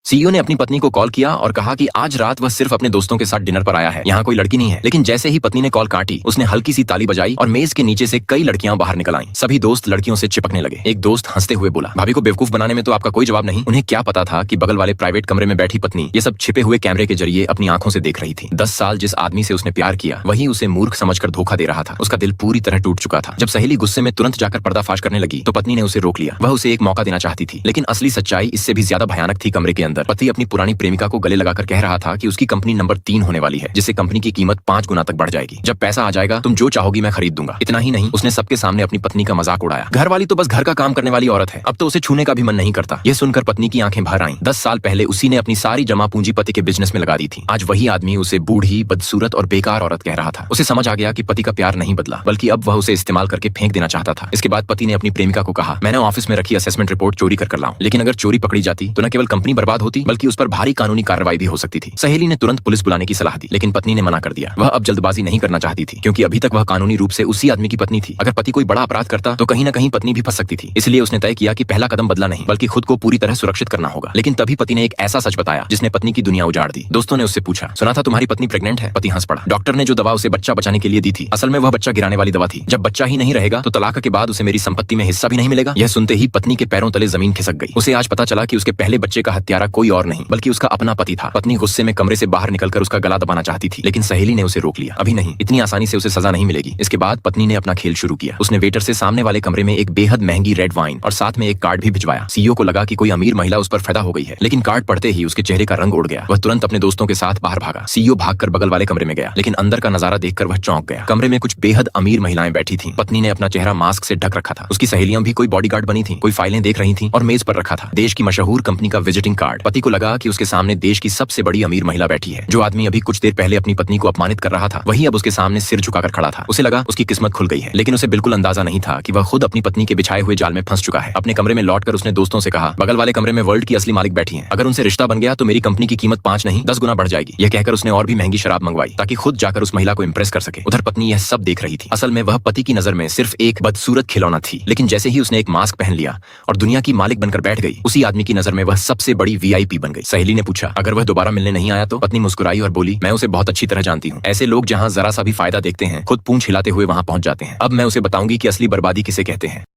CEO ने अपनी पत्नी को कॉल किया और कहा कि आज रात वह सिर्फ अपने दोस्तों के साथ डिनर पर आया है, यहाँ कोई लड़की नहीं है। लेकिन जैसे ही पत्नी ने कॉल काटी, उसने हल्की सी ताली बजाई और मेज के नीचे से कई लड़कियां बाहर निकल आईं। सभी दोस्त लड़कियों से चिपकने लगे। एक दोस्त हंसते हुए बोला, भाभी को बेवकूफ बनाने में तो आपका कोई जवाब नहीं। उन्हें क्या पता था कि बगल वाले प्राइवेट कमरे में बैठी पत्नी ये सब छिपे हुए कैमरे के जरिए अपनी आंखों से देख रही थी। 10 साल जिस आदमी से उसने प्यार किया, वही उसे मूर्ख समझकर धोखा दे रहा था। उसका दिल पूरी तरह टूट चुका था। जब सहेली गुस्से में तुरंत जाकर पर्दाफाश करने लगी तो पत्नी ने उसे रोक लिया। वह उसे एक मौका देना चाहती थी, लेकिन असली सच्चाई इससे भी ज्यादा भयानक थी। कमरे के अंदर पति अपनी पुरानी प्रेमिका को गले लगाकर कह रहा था कि उसकी कंपनी नंबर 3 होने वाली है, जिससे कंपनी की कीमत 5 गुना तक बढ़ जाएगी। जब पैसा आ जाएगा तुम जो चाहोगी मैं खरीद दूंगा। इतना ही नहीं, उसने सबके सामने अपनी पत्नी का मजाक उड़ाया। घर वाली तो बस घर का काम करने वाली औरत है, अब तो उसे छूने का भी मन नहीं करता। यह सुनकर पत्नी की आंखें भर आईं। 10 साल पहले उसी ने अपनी सारी जमा पूंजी पति के बिजनेस में लगा दी थी। आज वही आदमी उसे बूढ़ी, बदसूरत और बेकार औरत कह रहा था। उसे समझ आ गया कि पति का प्यार नहीं बदला, बल्कि अब वह उसे इस्तेमाल करके फेंक देना चाहता था। इसके बाद पति ने अपनी प्रेमिका को कहा, मैंने ऑफिस में रखी असेसमेंट रिपोर्ट चोरी कर लाऊं, लेकिन अगर चोरी पकड़ी जाती तो न केवल कंपनी बर्बाद होती, बल्कि उस पर भारी कानूनी कार्रवाई भी हो सकती थी। सहेली ने तुरंत पुलिस बुलाने की सलाह दी, लेकिन पत्नी ने मना कर दिया। वह अब जल्दबाजी नहीं करना चाहती थी, क्योंकि अभी तक वह कानूनी रूप से उसी आदमी की पत्नी थी। अगर पति कोई बड़ा अपराध करता तो कहीं न कहीं पत्नी भी फंस सकती थी। इसलिए उसने तय किया कि पहला कदम बदला नहीं, बल्कि खुद को पूरी तरह सुरक्षित करना होगा। लेकिन तभी पति ने एक ऐसा सच बताया जिसने पत्नी की दुनिया उजाड़ दी। दोस्तों ने उससे पूछा, सुना था तुम्हारी पत्नी प्रेग्नेंट है? पति हंस पड़ा। डॉक्टर ने जो दवा उसे बच्चा बचाने के लिए दी थी, असल में वह बच्चा गिराने वाली दवा थी। जब बच्चा ही नहीं रहेगा तो तलाक के बाद उसे मेरी संपत्ति में हिस्सा भी नहीं मिलेगा। यह सुनते ही पत्नी के पैरों तले जमीन खिसक गई। उसे आज पता चला कि उसके पहले बच्चे का हत्यारा कोई और नहीं, बल्कि उसका अपना पति था। पत्नी गुस्से में कमरे से बाहर निकलकर उसका गला दबाना चाहती थी, लेकिन सहेली ने उसे रोक लिया। अभी नहीं, इतनी आसानी से उसे सजा नहीं मिलेगी। इसके बाद पत्नी ने अपना खेल शुरू किया। उसने वेटर से सामने वाले कमरे में एक बेहद महंगी रेड वाइन और साथ में एक कार्ड भी भिजवाया। सीईओ को लगा कि कोई अमीर महिला उस पर फिदा हो गई है, लेकिन कार्ड पढ़ते ही उसके चेहरे का रंग उड़ गया। वह तुरंत अपने दोस्तों के साथ बाहर भागा। सीईओ भागकर बगल वाले कमरे में गया, लेकिन अंदर का नजारा देखकर वह चौंक गया। कमरे में कुछ बेहद अमीर महिलाएं बैठी थीं। पत्नी ने अपना चेहरा मास्क से ढक रखा था। उसकी सहेलियां भी कोई बॉडीगार्ड बनी थीं, कोई फाइलें देख रही थीं और मेज पर रखा था देश की मशहूर कंपनी का विजिटिंग कार्ड। पति को लगा कि उसके सामने देश की सबसे बड़ी अमीर महिला बैठी है। जो आदमी अभी कुछ देर पहले अपनी पत्नी को अपमानित कर रहा था, वही अब उसके सामने सिर झुकाकर खड़ा था। उसे लगा उसकी किस्मत खुल गई है, लेकिन उसे बिल्कुल अंदाजा नहीं था कि वह खुद अपनी पत्नी के बिछाए हुए जाल में फंस चुका है। अपने कमरे में लौटकर उसने दोस्तों से कहा, बगल वाले कमरे में वर्ल्ड की असली मालिक बैठी हैं। अगर उनसे रिश्ता बन गया तो मेरी कंपनी की कीमत 5 नहीं 10 गुना बढ़ जाएगी। यह कहकर उसने और भी महंगी शराब मंगवाई, ताकि खुद जाकर उस महिला को इंप्रेस कर सके। उधर पत्नी यह सब देख रही थी। असल में वह पति की नजर में सिर्फ एक बदसूरत खिलौना थी, लेकिन जैसे ही उसने एक मास्क पहन लिया और दुनिया की मालिक बनकर बैठ गई, उसी आदमी की नजर में वह सबसे बड़ी वीआईपी बन गई। सहेली ने पूछा, अगर वह दोबारा मिलने नहीं आया तो? पत्नी मुस्कुराई और बोली, मैं उसे बहुत अच्छी तरह जानती हूँ। ऐसे लोग जहाँ जरा सा भी फायदा देखते हैं, खुद पूंछ हिलाते हुए वहां पहुंच जाते हैं। अब मैं उसे बताऊंगी कि असली बर्बादी किसे कहते हैं।